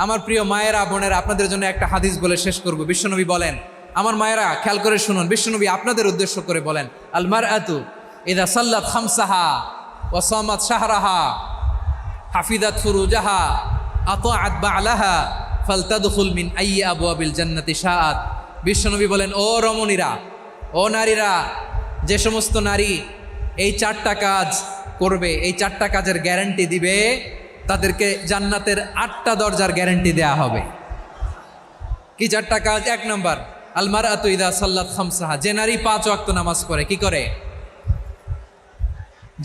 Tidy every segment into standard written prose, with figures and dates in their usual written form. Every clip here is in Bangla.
আমার প্রিয় মায়েরা বোনেরা, আপনাদের জন্য একটা হাদিস বলে শেষ করব। বিশ্বনবী বলেন, আমার মায়েরা খেয়াল করে শুনুন, বিশ্বনবী আপনাদের উদ্দেশ্য করে বলেন, আল মারআতু ইযা সাল্লাত খামসাহা ওয়া সামাত শাহরাহা হাফিজাত ফুরুজাহা আতাআত বা'লাহা ফালতাদখুল মিন আইয়ি আবওয়াবিল জান্নাতি শাআত। বিশ্বনবী বলেন, ও রমণীরা, ও নারীরা, যে সমস্ত নারী এই 4টা কাজ করবে, এই 4টা কাজের গ্যারান্টি দিবে, তাদেরকে জান্নাতের 8টা দরজার গ্যারান্টি দেয়া হবে। কি 4টা কাজ? 1 নম্বর, আল মারআতু ইযা সাল্লাত খামসাহা, যে নারী 5 ওয়াক্ত নামাজ পড়ে। কি করে?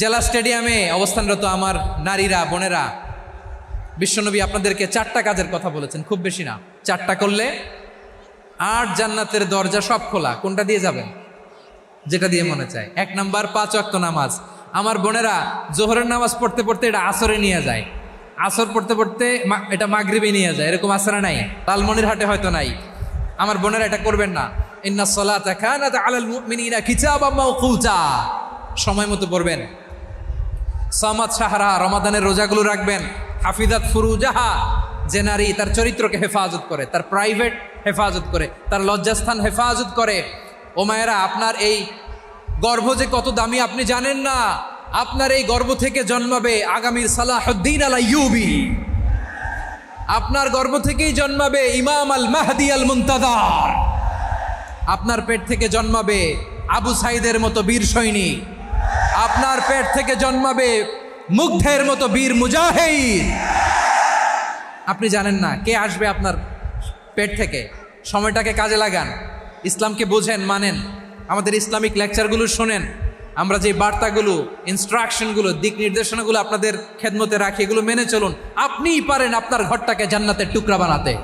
জেলা স্টেডিয়ামে অবস্থানরত আমার নারীরা বোনেরা, বিশ্বনবী আপনাদেরকে 4টা কাজের কথা বলেছেন, খুব বেশি না। 4টা করলে 8 জান্নাতের দরজা সব খোলা। কোনটা দিয়ে যাবেন? যেটা দিয়ে মনে চায়। 1 নম্বর 5 ওয়াক্ত নামাজ। আমার বোনেরা জোহরের নামাজ পড়তে পড়তে এটা আসরে নিয়ে যায়, আসর পড়তে পড়তে এটা মাগরিবে নিয়ে যায়। এরকম আসরে নাই, লালমনিরহাটে হয়তো নাই। আমার বোনেরা এটা করবেন না। ইন্নাস সালাতা কানাত আলাল মুমিনিনা কিতাবাম মাওকুতা, সময় মতো পড়বেন। সামাত শাহরা, রমাদানের রোজাগুলো রাখবেন। হাফিজাত ফুরুজাহা, যে নারী তার চরিত্রকে হেফাজত করে, তার প্রাইভেট হেফাজত করে, তার লজ্জাস্থান হেফাজত করে। ও মায়েরা, আপনার এই গর্ভ যে কত দামি আপনি জানেন না। আপনার এই গর্ভ থেকে জন্মাবে আগামীর সালাহুদ্দিন আল আইয়ুবী। আপনার গর্ভ থেকেই জন্মাবে ইমাম আল মাহদি আল মুনতাজার। আপনার পেট থেকে জন্মাবে আবু সাইদের মতো বীর সৈনিক। আপনার পেট থেকে জন্মাবে মুগ্ধের মতো বীর মুজাহিদ। আপনি জানেন না কে আসবে আপনার পেট থেকে। সময়টাকে কাজে লাগান, ইসলামকে বোঝেন, মানেন, আমাদের ইসলামিক লেকচারগুলো শোনেন। আমরা যে বার্তাগুলো, ইনস্ট্রাকশনগুলো, দিক নির্দেশনাগুলো আপনাদের খেদমতে রাখি, এগুলো মেনে চলুন। আপনিই পারেন আপনার ঘরটাকে জান্নাতের টুকরা বানাতে।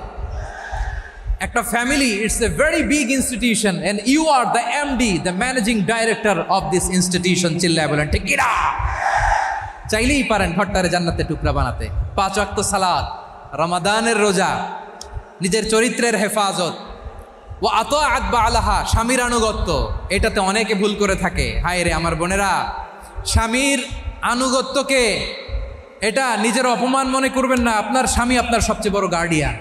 একটা family, it's a very big institution and you are the MD, the managing director of this institution. চিল্লায় বলেন ঠিক কিনা? চাইলেই পারেন ঘরটারে জান্নাতের টুকরা বানাতে। 5 ওয়াক্ত সালাত, রমাদানের রোজা, নিজের চরিত্রের হেফাজত, ও আতাআত বা'লাহা, স্বামীর আনুগত্য। এটাতে অনেকে ভুল করে থাকে। হায় রে আমার বোনেরা, স্বামীর আনুগত্যকে এটা নিজের অপমান মনে করবেন না। আপনার স্বামী আপনার সবচেয়ে বড় গার্ডিয়ান,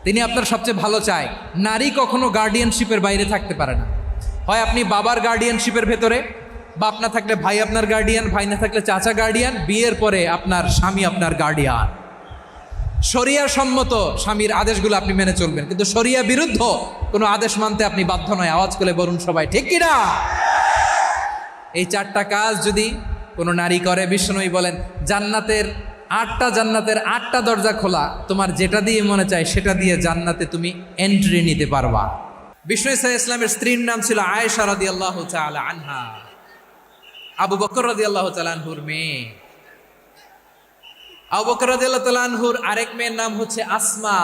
তিনি আপনার সবচেয়ে ভালো চায়। নারী কখনো গার্ডিয়ানশিপের বাইরে থাকতে পারে না। হয় আপনি বাবার গার্ডিয়ানশিপের ভেতরে, বাপ না থাকলে ভাই আপনার গার্ডিয়ান, ভাই না থাকলে চাচা গার্ডিয়ান, বিয়ের পরে আপনার স্বামী আপনার গার্ডিয়ান। শরিয়া সম্মত স্বামীর আদেশগুলো আপনি মেনে চলবেন, কিন্তু শরিয়া বিরুদ্ধ কোনো আদেশ মানতে আপনি বাধ্য নয়। আওয়াজ করে বলুন সবাই ঠিক কিনা? এই 4টা কাজ যদি কোনো নারী করে, বিশ্বনবী বলেন জান্নাতের 8টা দরজা খোলা। তোমার যেটা দিয়ে মনে চায় সেটা দিয়ে জান্নাতে তুমি এন্ট্রি নিতে পারবা। বিষ্ণু ইসা ইসলামের স্ত্রীর নাম ছিল আয়েশা রাদিয়াল্লাহু তাআলা আনহা, আবু বকর রাদিয়াল্লাহু তাআলা আনহুর মেয়ে। আবু বকর রাদিয়াল্লাহু তাআলা আনহুর আরেক মেয়ের নাম হচ্ছে আসমা।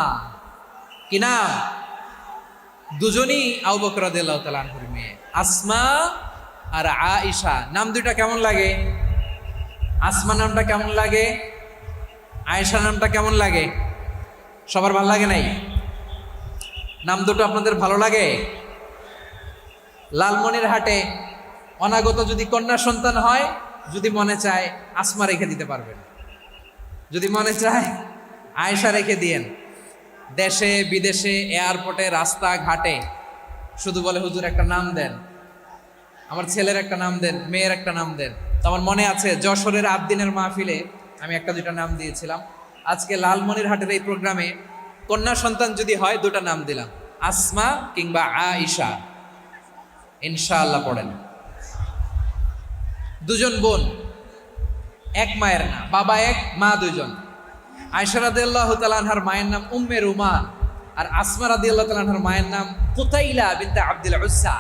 কি নাম? দুজনই আবু বকর রাদিয়াল্লাহু তাআলা আনহুর মেয়ে, আসমা আর আয়েশা। নাম দুইটা কেমন লাগে? আসমা নামটা কেমন লাগে? আয়েশা নামটা কেমন লাগে? সবার ভালো লাগে নাই? নাম দুটো আপনাদের ভালো লাগে? লালমনিরহাটে অনাগত যদি কন্যা সন্তান হয়, যদি মনে চায় আসমা রেখে দিতে পারবেন, যদি মনে চায় আয়েশা রেখে দিয়েন। দেশে বিদেশে, এয়ারপোর্টে, রাস্তাঘাটে শুধু বলে হুজুর একটা নাম দেন, আমার ছেলের একটা নাম দেন, মেয়ের একটা নাম দেন। তো আমার মনে আছে যশোরের আবদিনের মাহফিলে আমি 1-2টা নাম দিয়েছিলাম। আজকে লালমনিরহাটের এই প্রোগ্রামে কন্যা সন্তান যদি হয় 2টা নাম দিলাম, আসমা কিংবা আয়েশা। ইনশাআল্লাহ পড়েন। দুজন বোন, এক মায়ের না, বাবা এক, মা দুজন। আয়েশা রাদিয়াল্লাহু তাআলা আনহার মায়ের নাম উম্মে রুমান, আর আসমা রাদিয়াল্লাহু তাআলা আনহার মায়ের নাম কুতাইলা বিনতে আব্দুল উজ্জা।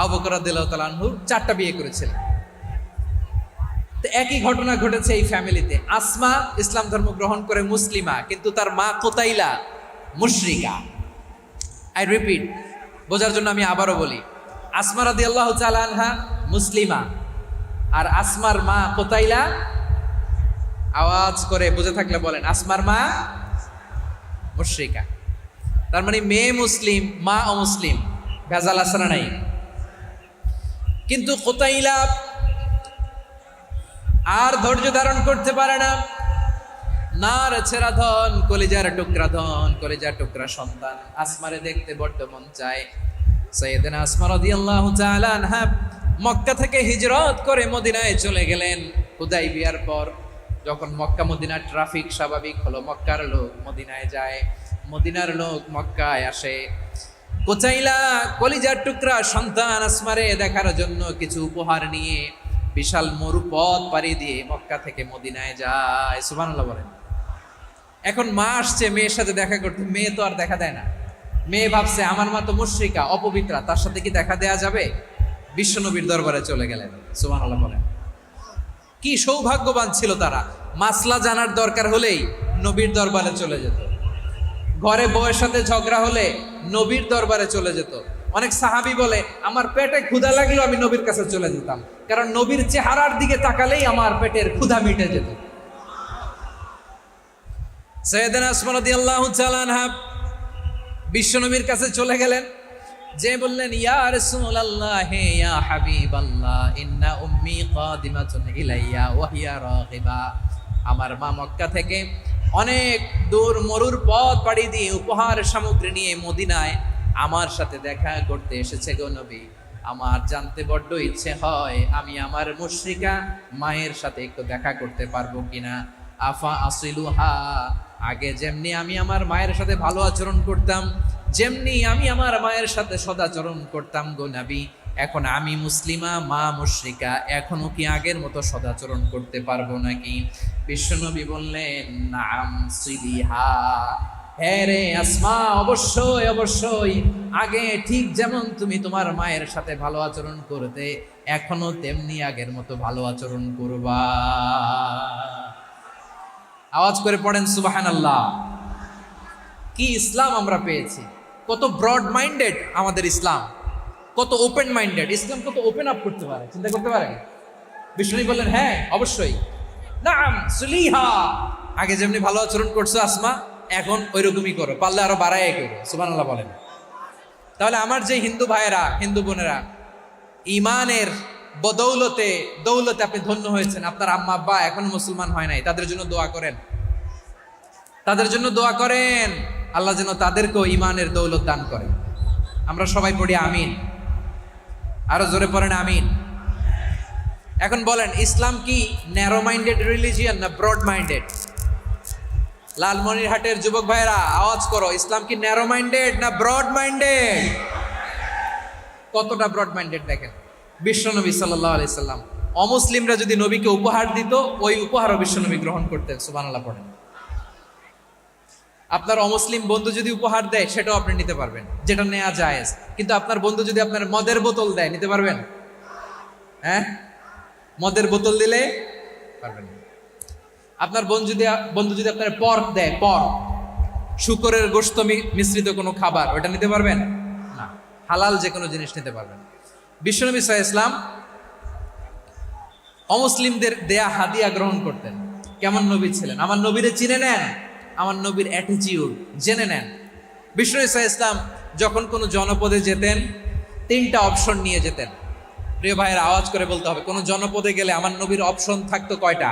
আবু বকর রাদিয়াল্লাহু তাআলা আনহু 4টা বিয়ে করেছিলেন। তো একই ঘটনা ঘটেছে এই ফ্যামিলিতে। আসমা ইসলাম ধর্ম গ্রহণ করে মুসলিমা, কিন্তু তার মা কুতাইলা মুশরিকা। আই রিপিট, বোঝার জন্য আমি আবারও বলি, আসমা রাদিয়াল্লাহু তাআলা আনহা মুসলিমা, আর আসমার মা কুতাইলা, আওয়াজ করে বুঝে থাকলে বলেন, আসমার মা মুশরিকা। তার মানে মেয়ে মুসলিম, মা অমুসলিম। ভেজাল আছে না নাই? কিন্তু কুতাইলা আর ধৈর্য ধারণ করতে পারে না। নার ছেড়া ধন, কলিজার টুকরা ধন, কলিজার টুকরা সন্তান আসমারে দেখতে বড্ড মন চায়। সাইয়েদনা আসমা রাদিয়াল্লাহু তাআলা আনহা মক্কা থেকে হিজরত করে মদিনায় চলে গেলেন হুদাইবিয়ার পর। যখন মক্কা মদিনার ট্রাফিক স্বাভাবিক হলো, মক্কার লোক মদিনায় যায়, মদিনার লোক মক্কায় আসে। কোচাইলা কলিজার টুকরা সন্তান আসমারে দেখার জন্য কিছু উপহার নিয়ে বিশাল মরুপথ পাড়ি দিয়ে মক্কা থেকে মদিনায় যায়। সুবহানাল্লাহ বলেন। এখন মা আসছে মেয়ের সাথে দেখা করতে, মেয়ে তো আর দেখা দেয় না। মেয়ে ভাবছে আমার মা তো মুশরিকা, অপবিত্রা, তার সাথে কি দেখা দেয়া যাবে? বিশ্বনবীর দরবারে চলে গেলেন। সুবহানাল্লাহ বলেন। কি সৌভাগ্যবান ছিল তারা, মাসলা জানার দরকার হলেই নবীর দরবারে চলে যেত। ঘরে বউয়ের সাথে ঝগড়া হলে নবীর দরবারে চলে যেত। অনেক সাহাবী বলে আমার পেটে ক্ষুধা লাগলো আমি নবীর কাছে চলে যেতাম, কারণ নবীর চেহারার দিকে তাকালেই আমার পেটের ক্ষুধা মিটে যেত। সাইয়েদনা আসমা রাদিয়াল্লাহু তাআলা আনহা বিশ্বনবীর কাছে চলে গেলেন, যে বললেন ইয়া রাসূলুল্লাহ ইয়া হাবিবাল্লাহ ইন্না উম্মি কাদিমাতুন ইলাইয়া ওয়া হিয়া রাগিবা। আমার মা মক্কা থেকে অনেক দূর মরুর পথ পাড়ি দিয়ে উপহার সামগ্রী নিয়ে মদিনায় আমার সাথে দেখা করতে এসেছে গো নবী। আমার জানতে বড্ড ইচ্ছে হয় আমি আমার মুশরিকা মায়ের সাথে একটু দেখা করতে পারবো কিনা। আফা আসিলুহা, আগে যেমনি আমি আমার মায়ের সাথে ভালো আচরণ করতাম, যেমনি আমি আমার মায়ের সাথে সদাচরণ করতাম গো নবী, এখন আমি মুসলিমা মা মুশরিকা, এখনো কি আগের মতো সদাচরণ করতে পারবো নাকি? বিশ্বনবী বললেন নাম সিলিহা, হ্যাঁ রে আসমা, অবশ্যই অবশ্যই, আগে ঠিক যেমন তুমি তোমার মায়ের সাথে ভালো আচরণ করতে এখনো তেমনি আগের মতো ভালো আচরণ করবা। আওয়াজ করে পড়েন সুবহানাল্লাহ। কি ইসলাম আমরা পেয়েছি, কত ব্রড মাইন্ডেড আমাদের ইসলাম, কত ওপেন মাইন্ডেড ইসলাম, কত ওপেন আপ করতে পারে, চিন্তা করতে পারে। বিষ্ণু বললেন হ্যাঁ অবশ্যই, নাম সুলিহা, আগে যেমনি ভালো আচরণ করছো আসমা এখন ওইরকমই করো, পারলে আরো বাড়াই করো। সুবহানাল্লাহ বলেন। তাহলে আমার যে হিন্দু ভাইয়েরা হিন্দু বোনেরা ইমানের বদৌলতে দৌলতে আপনি ধন্য হয়েছেন, আপনার আম্মা আব্বা এখন মুসলমান হয় নাই, তাদের জন্য দোয়া করেন, তাদের জন্য দোয়া করেন, আল্লাহ যেন তাদেরকেও ইমানের দৌলত দান করেন। আমরা সবাই পড়ি আমিন, আরো জোরে পড়েন আমিন। এখন বলেন ইসলাম কি ন্যারো মাইন্ডেড রিলিজিয়ান না ব্রড মাইন্ডেড? লালমনিরহাটের যুবক ভাইরা আওয়াজ করো, ইসলাম কি ন্যারো মাইন্ডেড না ব্রড মাইন্ডেড? কতটা ব্রড মাইন্ডেড দেখেন। বিশ্বনবী সাল্লাল্লাহু আলাইহি সাল্লাম অমুসলিমরা যদি নবীকে উপহার দিত ওই উপহারও বিশ্বনবী গ্রহণ করতেন। সুবহানাল্লাহ পড়েন। আপনার অমুসলিম বন্ধু যদি উপহার দেয় সেটাও আপনি নিতে পারবেন, যেটা নেওয়া জায়েজ। কিন্তু আপনার বন্ধু যদি আপনার মদের বোতল দেয় নিতে পারবেন? হ্যাঁ, মদের বোতল দিলে পারবেন। আপনার বন্ধু যদি আপনার পর্ক দেয়, পর্ক শুকরের গোশত মিশ্রিত কোনো খাবার, ওটা নিতে পারবেন না। হালাল যে কোনো জিনিস নিতে পারবেন। বিশ্বনবী সাল্লাল্লাহু আলাইহি ওয়াসাল্লাম অমুসলিমদের দেয়া হাদিয়া গ্রহণ করতেন। কেমন নবী ছিলেন, আমার নবীরে চিনে নেন, আমার নবীর অ্যাটিটিউড জেনে নেন। বিশ্বনবী সাল্লাল্লাহু আলাইহি ওয়াসাল্লাম যখন কোনো জনপদে যেতেন 3টা অপশন নিয়ে যেতেন। প্রিয় ভাইয়ের আওয়াজ করে বলতে হবে, কোনো জনপদে গেলে আমার নবীর অপশন থাকতো কয়টা?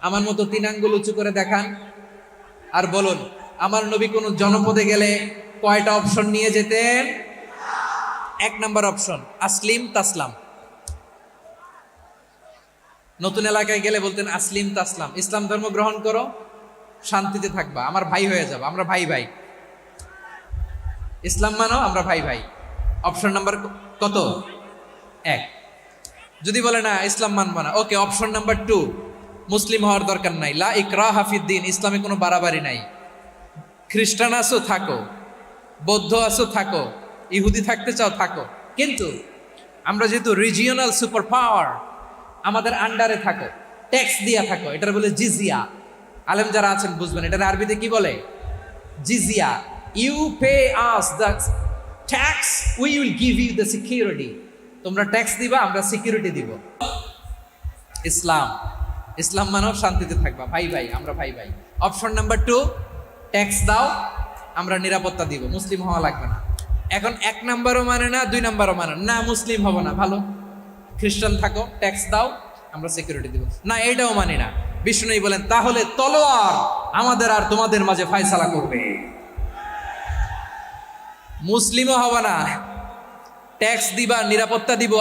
আমার মতো 3 আঙ্গুল উঁচু করে দেখান আর বলুন আমার নবী কোনো জনপদে গেলে কয়টা অপশন নিয়ে যেতেন? 1 নাম্বার অপশন আসলিম তাসলাম। নতুন এলাকায় গেলে বলতেন আসলিম তাসলাম, ইসলাম ধর্ম গ্রহণ করো, শান্তিতে থাকবা, আমার ভাই হয়ে যাবো, আমরা ভাই ভাই, ইসলাম মানো, আমরা ভাই ভাই। অপশন নাম্বার কত? 1। যদি বলে না ইসলাম মানবো না, ওকে, অপশন নাম্বার 2, মুসলিম হওয়ার দরকার নাই, লা ইকরাহা ফিদ্দিন, ইসলামে কোনো বাড়াবাড়ি নাই। খ্রিস্টান আসো থাকো, বৌদ্ধ আসো থাকো, ইহুদি থাকতে চাও থাকো, কিন্তু আমরা যেহেতু রিজিওনাল সুপার পাওয়ার, আমাদের আন্ডারে থাকো, ট্যাক্স দিয়া থাকো, এটার বলে জিজিয়া। আলেম যারা আছেন বুঝবেন এটার আরবিতে কি বলে, জিজিয়া। You pay us the tax, we will give you the security. তোমরা ট্যাক্স দিবা, আমরা সিকিউরিটি দিব। ইসলাম মানব, শান্তিতে থাকবা, ভাই ভাই, আমরা ভাই ভাই। অপশন নাম্বার 2, ট্যাক্স দাও, আমরা নিরাপত্তা দিব, মুসলিম হওয়া লাগবে না। এখন 1 নাম্বারও মানে না, 2 নাম্বারও মানে না, মুসলিম হবো না, ভালো, খ্রিস্টান থাকো, ট্যাক্স দাও, আমরা সিকিউরিটি দিব না, এটাও মানি না। বিষ্ণু বলেন, তাহলে তলোয়ার আমাদের আর তোমাদের মাঝে ফায়সালা করবে। মুসলিমও হবে না, ট্যাক্স দিবা, নিরাপত্তা দিব,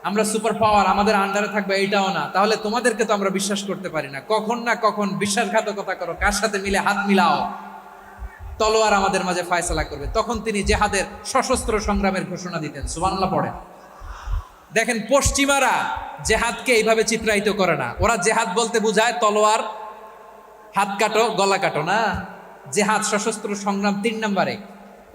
আমরা সুপার পাওয়ার, আমাদের আন্ডারে থাকবে, এইটাও না। তাহলে তোমাদেরকে তো আমরা বিশ্বাস করতে পারি না, কখন না কখন বিশ্বাসঘাতকতা করো, কার সাথে মিলে হাত মিলাও, তলোয়ার আমাদের মাঝে ফায়সালা করবে। তখন তিনি জেহাদের সশস্ত্র সংগ্রামের ঘোষণা দিতেন। সুবহানাল্লাহ পড়েন। দেখেন, পশ্চিমারা জেহাদকে এইভাবে চিত্রায়িত করে না। ওরা জেহাদ বলতে বুঝায় তলোয়ার, হাত কাটো, গলা কাটো না। জেহাদ সশস্ত্র সংগ্রাম 3 নম্বরে।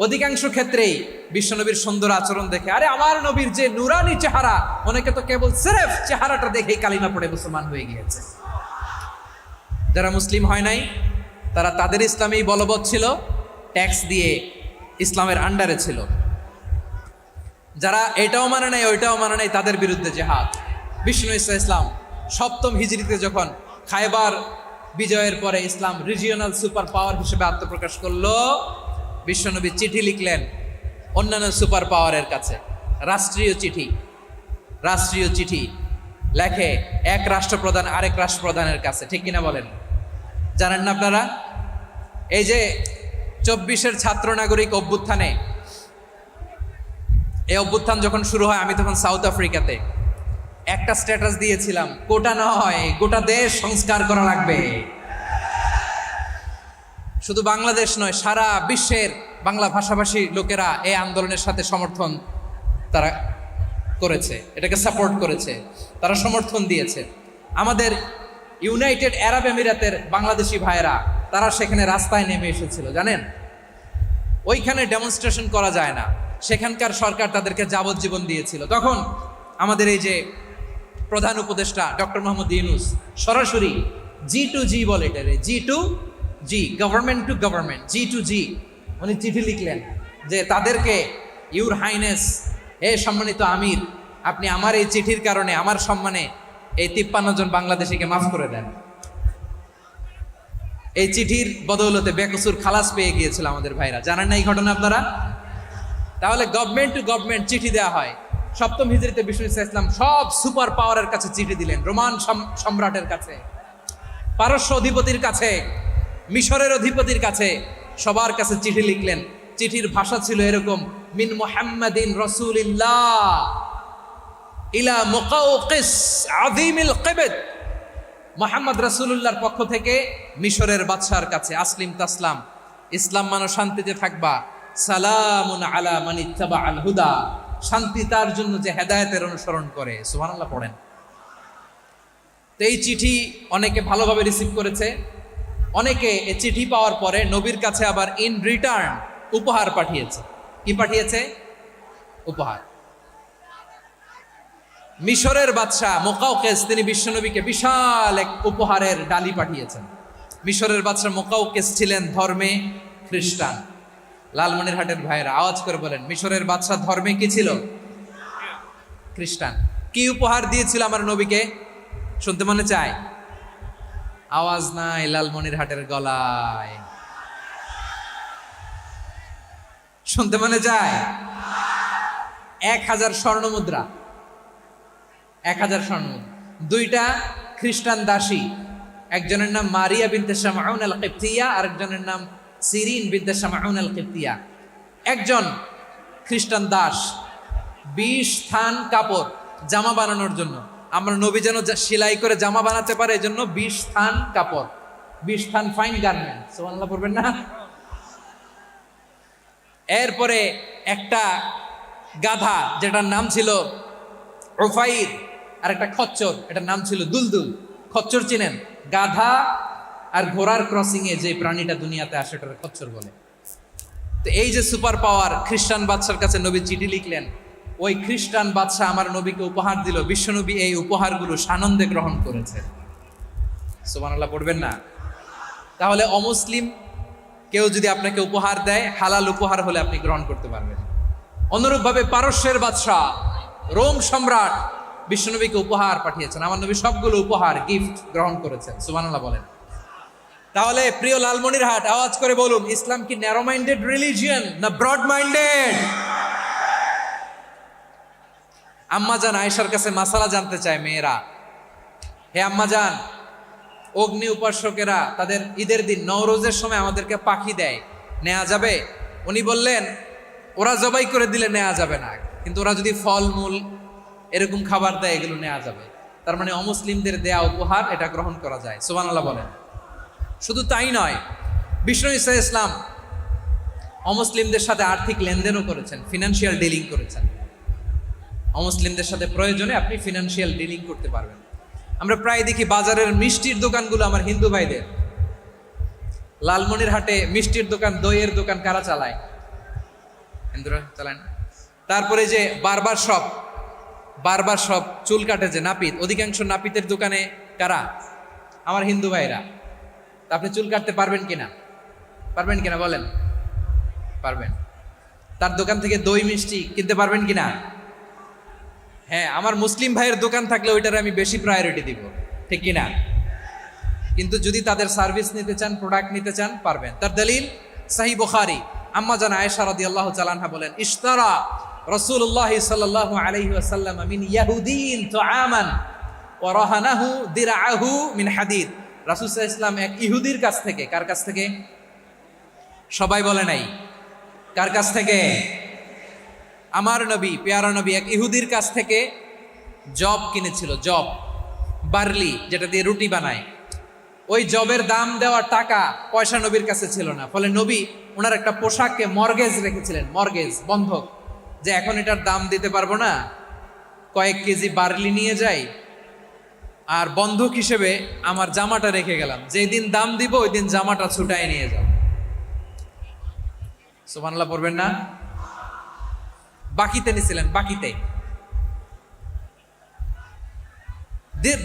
অধিকাংশ ক্ষেত্রেই বিশ্বনবীর সুন্দর আচরণ দেখে, আরে আমার নবীর যে নুরানি চেহারা, অনেকে তো কেবল সিরেফ চেহারাটা দেখেই কালিমা পড়ে মুসলমান হয়ে গিয়েছে। যারা মুসলিম হয় নাই তারা তাদের ইসলামেই বলবৎ ছিল, ট্যাক্স দিয়ে ইসলামের আন্ডারে ছিল। যারা এটাও মানে নাই ওইটাও মানে নাই, তাদের বিরুদ্ধে জেহাদ। বিষ্ণু ইসলাম 7ম হিজরিতে যখন খায়বার বিজয়ের পরে ইসলাম রিজিওনাল সুপার পাওয়ার হিসেবে আত্মপ্রকাশ করলো, বিশ্বনবী চিঠি লিখলেন অন্যান্য সুপার পাওয়ারের কাছে, রাষ্ট্রীয় চিঠি লেখে এক রাষ্ট্রপ্রধান আরেক রাষ্ট্রপ্রধানের কাছে। ঠিক কিনা বলেন? জানেন না আপনারা? এই যে 24-এর ছাত্র নাগরিক অভ্যুত্থানে, এই অভ্যুত্থান যখন শুরু হয়, আমি তখন সাউথ আফ্রিকাতে একটা স্ট্যাটাস দিয়েছিলাম, কোটা নয় গোটা দেশ সংস্কার করা লাগবে। শুধু বাংলাদেশ নয়, সারা বিশ্বের বাংলা ভাষাভাষী লোকেরা এই আন্দোলনের সাথে সমর্থন তারা করেছে, এটাকে সাপোর্ট করেছে, তারা সমর্থন দিয়েছে। আমাদের ইউনাইটেড আরব আমিরাতের বাংলাদেশি ভাইয়েরা, তারা সেখানে রাস্তায় নেমে এসেছিল। জানেন, ওইখানে ডেমনস্ট্রেশন করা যায় না, সেখানকার সরকার তাদেরকে যাবজ্জীবন দিয়েছিল। তখন আমাদের এই যে প্রধান উপদেষ্টা ডক্টর মোহাম্মদ ইউনূস সরাসরি G2G বলে, এটা G2G, government to government, G2G, উনি চিঠি লিখলেন যে তাদেরকে, ইউর হাইনেস, হে সম্মানিত আমির, আপনি আমার এই চিঠির কারণে আমার সম্মানে এই 53 জন বাংলাদেশিকে মাফ করে দেন। এই চিঠির বদৌলতে বেকসুর খালাস পেয়ে গিয়েছিল আমাদের ভাইরা। জানেন না এই ঘটনা আপনারা? তাহলে গভর্নমেন্ট টু গভর্নমেন্ট চিঠি দেওয়া হয়। 7ম হিজরিতে বিষ্ণু ইসলাম সব সুপার পাওয়ারের কাছে চিঠি দিলেন, রোমান সম্রাটের কাছে, পারস্য অধিপতির কাছে, মিশরের অধিপতির কাছে, সবার কাছে চিঠি লিখলেন। চিঠির ভাষা ছিল এরকম, মিন মুহাম্মাদিন রাসূলিল্লাহ ইলা মুকাওকিস আযীমিল কিবত, মুহাম্মদ রাসূলুল্লাহর পক্ষ থেকে মিশরের বাদশার কাছে, আসলিম তাসলাম, ইসলাম মানো শান্তিতে থাকবা, সালামুন আলা মান ইত্তাবাআল হুদা, শান্তি তার জন্য যে হেদায়েতের অনুসরণ করে। সুবহানাল্লাহ পড়েন। তো এই চিঠি অনেকে ভালোভাবে রিসিভ করেছে। অনেকে এই চিঠি পাওয়ার পরে নবীর কাছে আবার ইন রিটার্ন উপহার পাঠিয়েছে। কি পাঠিয়েছে? উপহার। মিশরের বাদশাহ মুকাওকিস, তিনি বিশ্বনবীকে বিশাল এক উপহারের ডালি পাঠিয়েছেন। মিশরের বাদশাহ মুকাওকিস ছিলেন ধর্মে খ্রিস্টান। লালমনিরহাটের ভাইয়েরা আওয়াজ করে বলেন, মিশরের বাদশাহ ধর্মে কি ছিল? খ্রিস্টান। কি উপহার দিয়েছিল আমার নবীকে? শুনতে মনে চায়? আওয়াজ নাই লালমনিরহাটের গলায়, শুনতে মনে চায়? 1000 স্বর্ণ মুদ্রা, 1000 স্বর্ণ মুদ্রা। 2টা খ্রিস্টান দাসী, একজনের নাম মারিয়া বিনতে শামউন আল কিবতিয়া, আরেকজনের নাম সিরিন বিনতে শামউন আল কিবতিয়া। একজন খ্রিস্টান দাস 20 থান কাপড় জামা বানানোর জন্য, আমরা নবী যেন সেলাই করে জামা বানাতে পারে, এজন্য 20 থান কাপড়, 20 থান ফাইন গার্মেন্ট। সুবহানাল্লাহ পড়বেন না? এরপরে একটা গাধা, যেটার নাম ছিল উফাইর, আর একটা খচ্চর, এটার নাম ছিল দুলদুল। খচ্চর চিনেন? গাধা আর ঘোড়ার ক্রসিং এ যে প্রাণীটা দুনিয়াতে আসে, ওটার খচ্চর বলে। তো এই যে সুপার পাওয়ার খ্রিস্টান বাদশার কাছে নবী চিঠি লিখলেন, ওই খ্রিস্টান বাদশাহ আমার নবীকে উপহার দিল। বিশ্বনবী এই উপহারগুলো সানন্দে গ্রহণ করেছে। সুবহানাল্লাহ পড়বেন না? তাহলে অমুসলিম কেউ যদি আপনাকে উপহার দেয়, হালাল উপহার হলে আপনি গ্রহণ করতে পারবেন। অনুরূপভাবে পারস্যের বাদশাহ, রোম সম্রাট বিশ্বনবীকে উপহার পাঠিয়েছেন। আমার নবী সবগুলো উপহার, গিফট গ্রহণ করেছেন। সুবহানাল্লাহ বলেন। তাহলে প্রিয় লালমনিরহাট, আওয়াজ করে বলুন, ইসলাম কি ন্যারো মাইন্ডেড রিলিজিয়ন না ব্রড মাইন্ডেড? আম্মাজান আয়েশার কাছে মাসালা জানতে চায় মেয়েরা, হে আম্মাজান, অগ্নি উপাসকেরা তাদের ঈদের দিন নওরোজের সময় আমাদেরকে পাখি দেয়, নেওয়া যাবে? উনি বললেন ওরা জবাই করে দিলে নেওয়া যাবে না, কিন্তু ওরা যদি ফলমূল এরকম খাবার দেয় এগুলো নেওয়া যাবে। তার মানে অমুসলিমদের দেয়া উপহার এটা গ্রহণ করা যায়। সুবহানাল্লাহ বলেন। শুধু তাই নয়, বিষ্ণু ঈসা ইসলাম অমুসলিমদের সাথে আর্থিক লেনদেনও করেছেন, ফিনান্সিয়াল ডিলিং করেছেন। অমুসলিমদের সাথে প্রয়োজনে আপনি ফিনান্সিয়াল ডিলিং করতে পারবেন। আমরা প্রায় দেখি বাজারের মিষ্টির দোকানগুলো আমার হিন্দু ভাইদের। লালমনিরহাটে মিষ্টির দোকান, দইয়ের দোকান কারা চালায়? হিন্দুরা চালায় না। তারপরে যে বারবার শপ, চুল কাটে যে নাপিত, অধিকাংশ নাপিতের দোকানে কারা? আমার হিন্দু ভাইরা। আপনি চুল কাটতে পারবেন কিনা? বলেন, পারবেন। তার দোকান থেকে দই মিষ্টি কিনতে পারবেন কিনা? হ্যাঁ, আমার মুসলিম ভাইয়ের দোকান থাকলে ওইটার আমি বেশি প্রায়োরিটি দিব, ঠিক কিনা? কিন্তু যদি তাদের সার্ভিস নিতে চান, প্রোডাক্ট নিতে চান, পারবেন। তার দলিল সহিহ বুখারী, আম্মা জান আয়েশা রাদিয়াল্লাহু তাআলা আনহা বলেন, ইশতারা রাসূলুল্লাহ সাল্লাল্লাহু আলাইহি ওয়াসাল্লাম মিন ইয়াহুদিন তুআমান ওয়া রাহানাহু দিরআহু মিন হাদিদ। রাসূল সাল্লাল্লাহু আলাইহি ওয়াসাল্লাম এক ইহুদির কাছ থেকে, কার কাছ থেকে? সবাই বলে নাই, কার কাছ থেকে? আমার নবী, পেয়ারা নবী এক ইহুদির কাছ থেকে জব কিনেছিল। জব, বার্লি, যেটা দিয়ে রুটি বানায়। ওই জবের দাম দেওয়ার টাকা পয়সা নবীর কাছে ছিল না। ফলে নবী ওনার একটা পোশাককে মর্গেজ রেখেছিলেন, মর্গেজ, বন্ধক, যে এখন এটার দাম দিতে পারবো না, কয়েক কেজি বার্লি নিয়ে যাই আর বন্ধক হিসেবে আমার জামাটা রেখে গেলাম, যেই দিন দাম দিব ওই দিন জামাটা ছুটাই নিয়ে যাও। সুবহানাল্লাহ পড়বেন না? বাকিতে নিছিলেন, বাকিতে।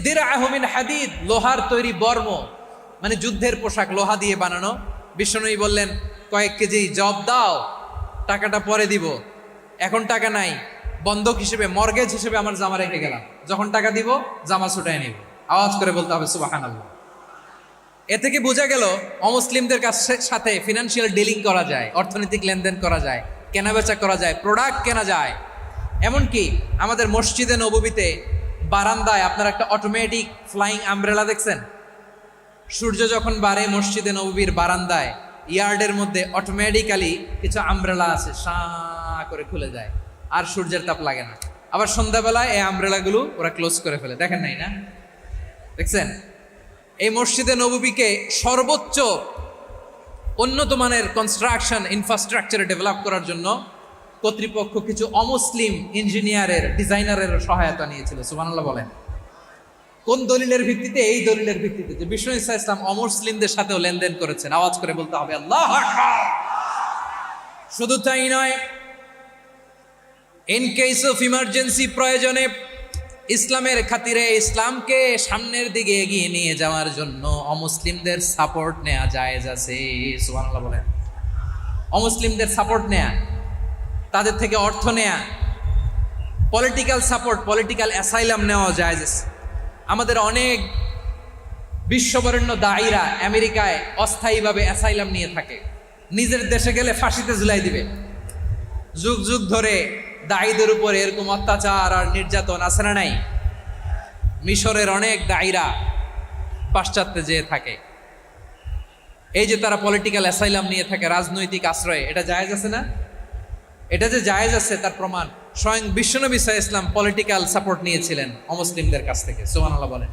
দিরআহু মিন হাদিদ, লোহার তৈরি বর্ম, মানে যুদ্ধের পোশাক, লোহা দিয়ে বানানো। বিষ্ণুনবী বললেন কয়েক কেজি জব দাও, টাকাটা পরে দিব, এখন টাকা নাই, বন্ধক হিসেবে, মর্গেজ হিসেবে আমার জামা রেখে গেলাম, যখন টাকা দিব জামা ছুটাই নিব। আওয়াজ করে বলতে হবে সুবহানাল্লাহ। এ থেকে বোঝা গেল অমুসলিমদের সাথে ফিনান্সিয়াল ডিলিং করা যায়, অর্থনৈতিক লেনদেন করা যায়, কেনাবেচা করা যায়, প্রোডাক্ট কেনা যায়। এমনকি আমাদের মসজিদে নববীতে বারান্দায় আপনারা একটা অটোমেটিক ফ্লাইং আমব্রেলা দেখছেন? সূর্য যখন বাড়ে মসজিদে নববীর বারান্দায় ইয়ার্ডের মধ্যে অটোমেটিক্যালি কিছু আমব্রেলা আছে, সাঁ করে খুলে যায়, আর সূর্যের তাপ লাগে না। আবার সন্ধ্যাবেলায় এই আমব্রেলাগুলো ওরা ক্লোজ করে ফেলে, দেখেন নাই না? দেখছেন? এই মসজিদে নববীকে সর্বোচ্চ উন্নত মানের কনস্ট্রাকশন ইনফ্রাস্ট্রাকচারে ডেভেলপ করার জন্য কর্তৃপক্ষ কিছু অমুসলিম ইঞ্জিনিয়ারের, ডিজাইনারের সহায়তা নিয়েছিল। সুবহানাল্লাহ বলেন। কোন দলিলের ভিত্তিতে? এই দলিলের ভিত্তিতে যে বিষ্ণু ঈসা ইসলাম অমুসলিমদের সাথেও লেনদেন করেছেন। আওয়াজ করে বলতে হবে আল্লাহু আকবার। শুধু তাই নয়, ইন কেস অফ ইমার্জেন্সি, প্রয়োজনে ইসলামের খাতিরে, ইসলামকে সামনের দিকে এগিয়ে নিয়ে যাওয়ার জন্য অমুসলিমদের সাপোর্ট নেওয়া জায়েজ আছে। সুবহানাল্লাহ বলেন। অমুসলিমদের সাপোর্ট নেয়া, তাদের থেকে অর্থ নেয়া, পলিটিক্যাল সাপোর্ট, পলিটিক্যাল অ্যাসাইলাম নেওয়া জায়েজ আছে। আমাদের অনেক বিশ্ববরেণ্য দায়ীরা আমেরিকায় অস্থায়ীভাবে অ্যাসাইলাম নিয়ে থাকে, নিজের দেশে গেলে ফাঁসিতে ঝুলাই দিবে। যুগ যুগ ধরে দায়ীদের উপর এরকম অত্যাচার আর নির্যাতন আছে না নাই? মিশরের অনেক দায়ীরা পাশ্চাত্যে যেয়ে থাকে, এই যে তারা পলিটিক্যাল অ্যাসাইলাম নিয়ে থাকে, রাজনৈতিক আশ্রয়, এটা জায়েজ আছে না? এটা যে জায়েজ আছে তার প্রমাণ স্বয়ং বিশ্বনবী সাল্লাল্লাহু আলাইহি ওয়াসাল্লাম পলিটিক্যাল সাপোর্ট নিয়েছিলেন অমুসলিমদের কাছ থেকে। সুবহানাল্লাহ বলেন।